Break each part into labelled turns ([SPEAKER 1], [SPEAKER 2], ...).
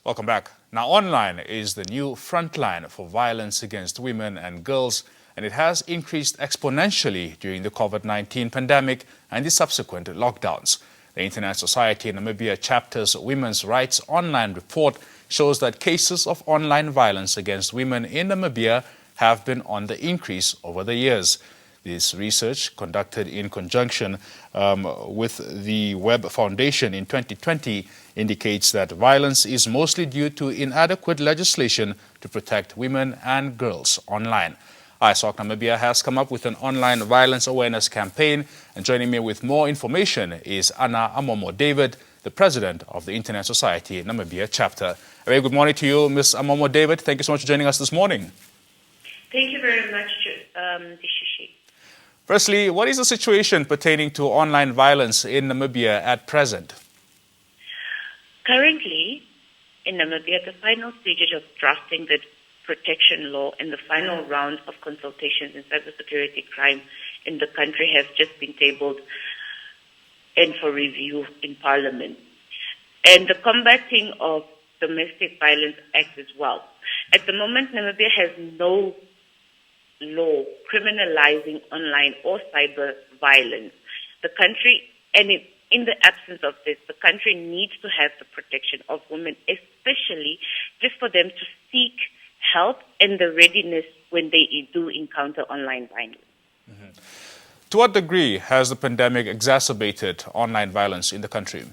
[SPEAKER 1] Welcome back. Now, online is the new frontline for violence against women and girls, and it has increased exponentially during the COVID-19 pandemic and the subsequent lockdowns. The Internet Society Namibia chapter's Women's Rights Online report shows that cases of online violence against women in Namibia have been on the increase over the years. This research, conducted in conjunction with the Web Foundation in 2020, indicates that violence is mostly due to inadequate legislation to protect women and girls online. ISOC Namibia has come up with an online violence awareness campaign, and joining me with more information is Anna Amomo David, the president of the Internet Society Namibia chapter. A very good morning to you, Ms. Amomo David. Thank you so much for joining us this morning.
[SPEAKER 2] Thank you very much, Dishishi.
[SPEAKER 1] Firstly, what is the situation pertaining to online violence in Namibia at present?
[SPEAKER 2] Currently, in Namibia, the final stages of drafting the protection law and the final round of consultations in cybersecurity crime in the country have just been tabled and for review in Parliament. And the Combating of Domestic Violence Act as well. At the moment, Namibia has no law criminalizing online or cyber violence. The country, and in the absence of this, the country needs to have the protection of women, especially just for them to seek help and the readiness when they do encounter online violence.
[SPEAKER 1] Mm-hmm. To what degree has the pandemic exacerbated online violence in the country?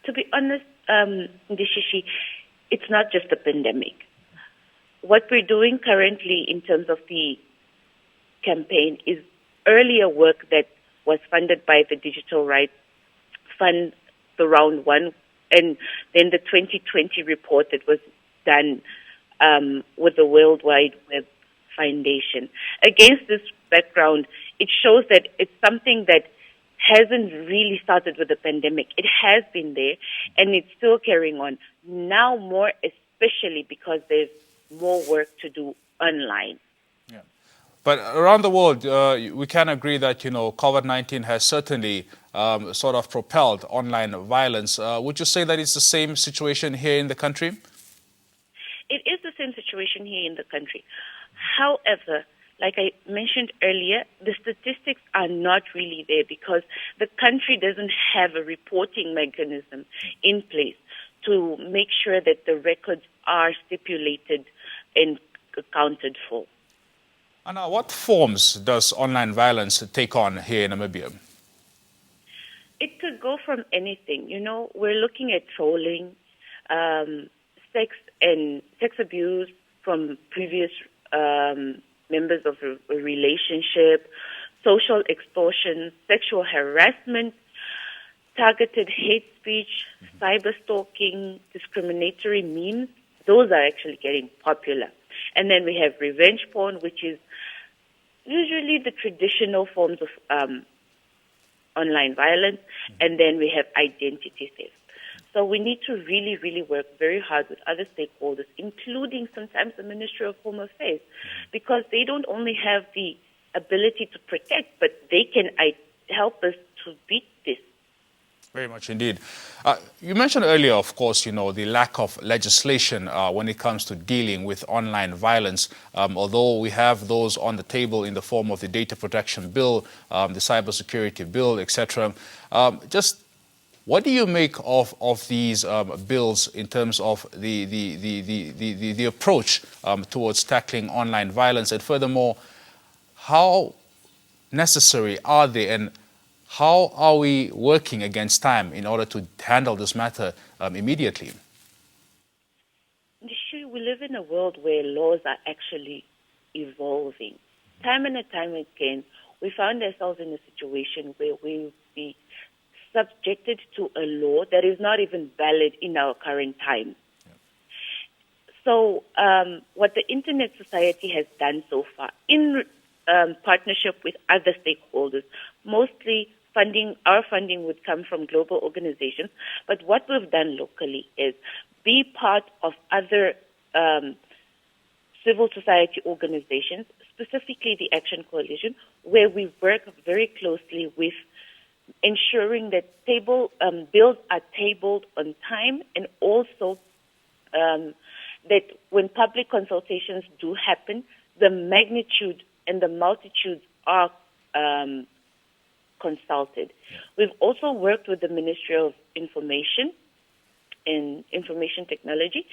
[SPEAKER 2] To be honest, Dishishi, it's not just the pandemic. What we're doing currently in terms of the campaign is earlier work that was funded by the Digital Rights Fund, the round one, and then the 2020 report that was done with the World Wide Web Foundation. Against this background, it shows that it's something that hasn't really started with the pandemic. It has been there, and it's still carrying on. Now more especially because there's more work to do online.
[SPEAKER 1] Yeah. But around the world, we can agree that, COVID-19 has certainly sort of propelled online violence. Would you say that it's the same situation here in the country?
[SPEAKER 2] It is the same situation here in the country. However, like I mentioned earlier, the statistics are not really there because the country doesn't have a reporting mechanism in place to make sure that the records are stipulated and accounted for.
[SPEAKER 1] Anna, what forms does online violence take on here in Namibia?
[SPEAKER 2] It could go from anything. We're looking at trolling, sex abuse from previous members of a relationship, social extortion, sexual harassment, targeted hate speech, cyber stalking, discriminatory memes. Those are actually getting popular. And then we have revenge porn, which is usually the traditional forms of online violence. And then we have identity theft. So we need to really, really work very hard with other stakeholders, including sometimes the Ministry of Home Affairs, because they don't only have the ability to protect, but they can help us to beat this.
[SPEAKER 1] Very much indeed. You mentioned earlier, of course, the lack of legislation when it comes to dealing with online violence. Although we have those on the table in the form of the Data Protection Bill, the Cybersecurity Bill, etc. Just what do you make of these bills in terms of the approach towards tackling online violence? And furthermore, how necessary are they, and how are we working against time in order to handle this matter immediately?
[SPEAKER 2] We live in a world where laws are actually evolving. Time and time again, we found ourselves in a situation where we will be subjected to a law that is not even valid in our current time. Yeah. So what the Internet Society has done so far, in partnership with other stakeholders, mostly our funding would come from global organizations, but what we've done locally is be part of other civil society organizations, specifically the Action Coalition, where we work very closely with ensuring that bills are tabled on time, and also that when public consultations do happen, the magnitude and the multitudes are consulted. We've also worked with the Ministry of Information and Information Technology.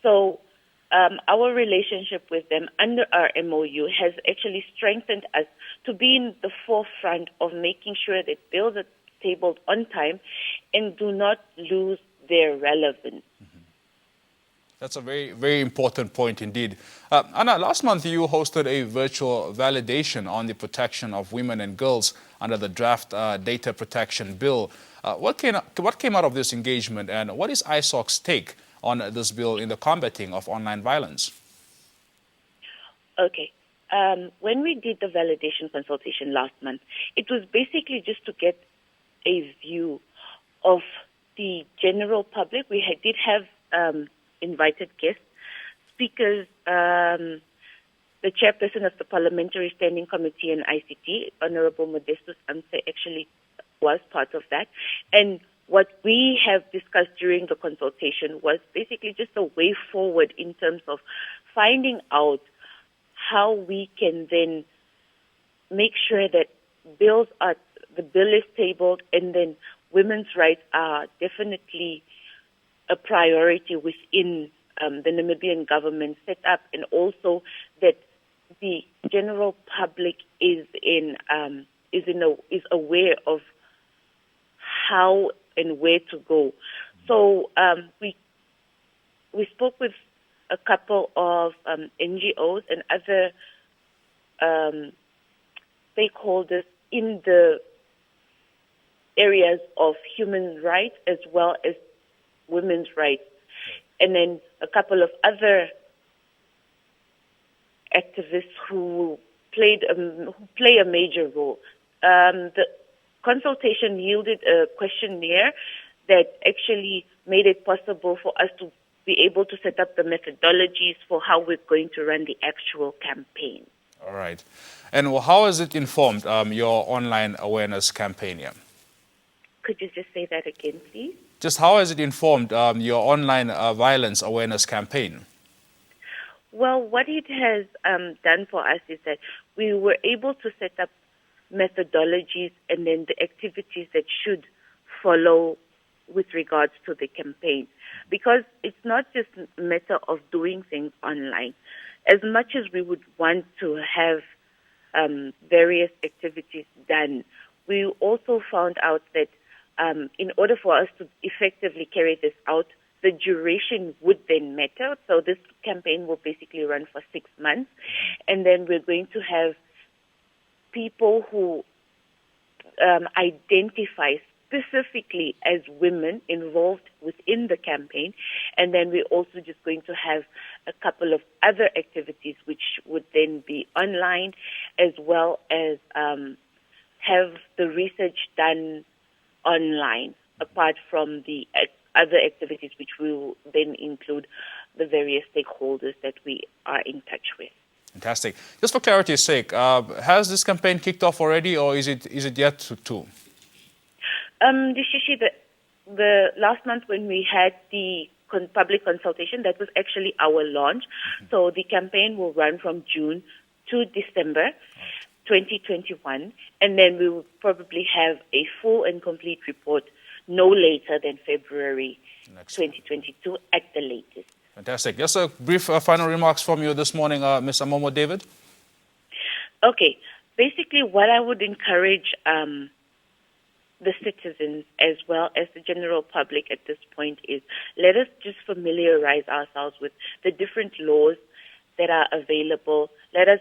[SPEAKER 2] So our relationship with them under our MOU has actually strengthened us to be in the forefront of making sure that bills are tabled on time and do not lose their relevance.
[SPEAKER 1] That's a very, very important point indeed. Anna, last month you hosted a virtual validation on the protection of women and girls under the draft data protection bill. What came out of this engagement, and what is ISOC's take on this bill in the combating of online violence?
[SPEAKER 2] Okay. When we did the validation consultation last month, it was basically just to get a view of the general public. We did have invited guests, speakers, the chairperson of the Parliamentary Standing Committee in ICT, Honorable Modestus Amse, actually was part of that. And what we have discussed during the consultation was basically just a way forward in terms of finding out how we can then make sure that the bill is tabled, and then women's rights are definitely a priority within the Namibian government setup, and also that the general public is aware of how and where to go. So we spoke with a couple of NGOs and other stakeholders in the areas of human rights as well as women's rights, and then a couple of other activists who play a major role. The consultation yielded a questionnaire that actually made it possible for us to be able to set up the methodologies for how we're going to run the actual campaign.
[SPEAKER 1] All right. And how has it informed your online awareness campaign here?
[SPEAKER 2] Could you just say that again, please?
[SPEAKER 1] Just how has it informed your online violence awareness campaign?
[SPEAKER 2] Well, what it has done for us is that we were able to set up methodologies and then the activities that should follow with regards to the campaign. Because it's not just a matter of doing things online. As much as we would want to have various activities done, we also found out that in order for us to effectively carry this out, the duration would then matter. So this campaign will basically run for 6 months. And then we're going to have people who identify specifically as women involved within the campaign. And then we're also just going to have a couple of other activities which would then be online, as well as have the research done online, apart from the other activities which will then include the various stakeholders that we are in touch with.
[SPEAKER 1] Fantastic. Just for clarity's sake, has this campaign kicked off already, or is it yet to?
[SPEAKER 2] The last month when we had the public consultation, that was actually our launch. So the campaign will run from June to December 2021, and then we will probably have a full and complete report no later than February 2022 at the latest.
[SPEAKER 1] Fantastic. Just a brief final remarks from you this morning, Ms. Amomo David.
[SPEAKER 2] Okay. Basically, what I would encourage the citizens as well as the general public at this point is, let us just familiarize ourselves with the different laws that are available. Let us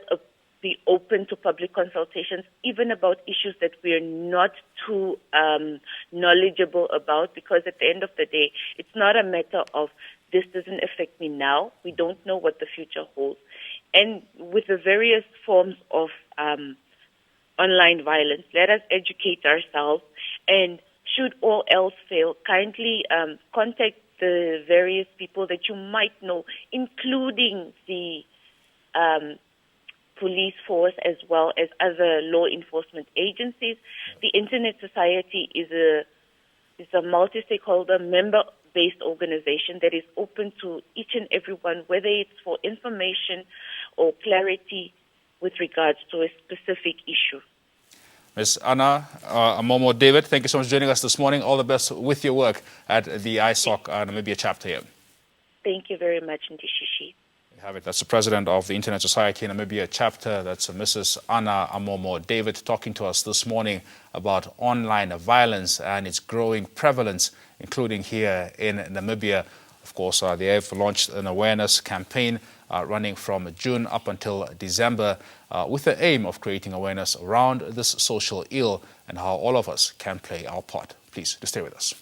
[SPEAKER 2] be open to public consultations, even about issues that we are not too knowledgeable about, because at the end of the day, it's not a matter of this doesn't affect me now. We don't know what the future holds. And with the various forms of online violence, let us educate ourselves, and should all else fail, kindly contact the various people that you might know, including the police force as well as other law enforcement agencies. The Internet Society is a multi-stakeholder, member-based organization that is open to each and everyone, whether it's for information or clarity with regards to a specific issue.
[SPEAKER 1] Ms. Anna Amomo David, thank you so much for joining us this morning. All the best with your work at the ISOC Namibia chapter here.
[SPEAKER 2] Thank you very much, Ndishishi.
[SPEAKER 1] You have it. That's the president of the Internet Society Namibia chapter. That's Mrs. Anna Amomo David talking to us this morning about online violence and its growing prevalence, including here in Namibia. Of course, they have launched an awareness campaign running from June up until December with the aim of creating awareness around this social ill and how all of us can play our part. Please, do stay with us.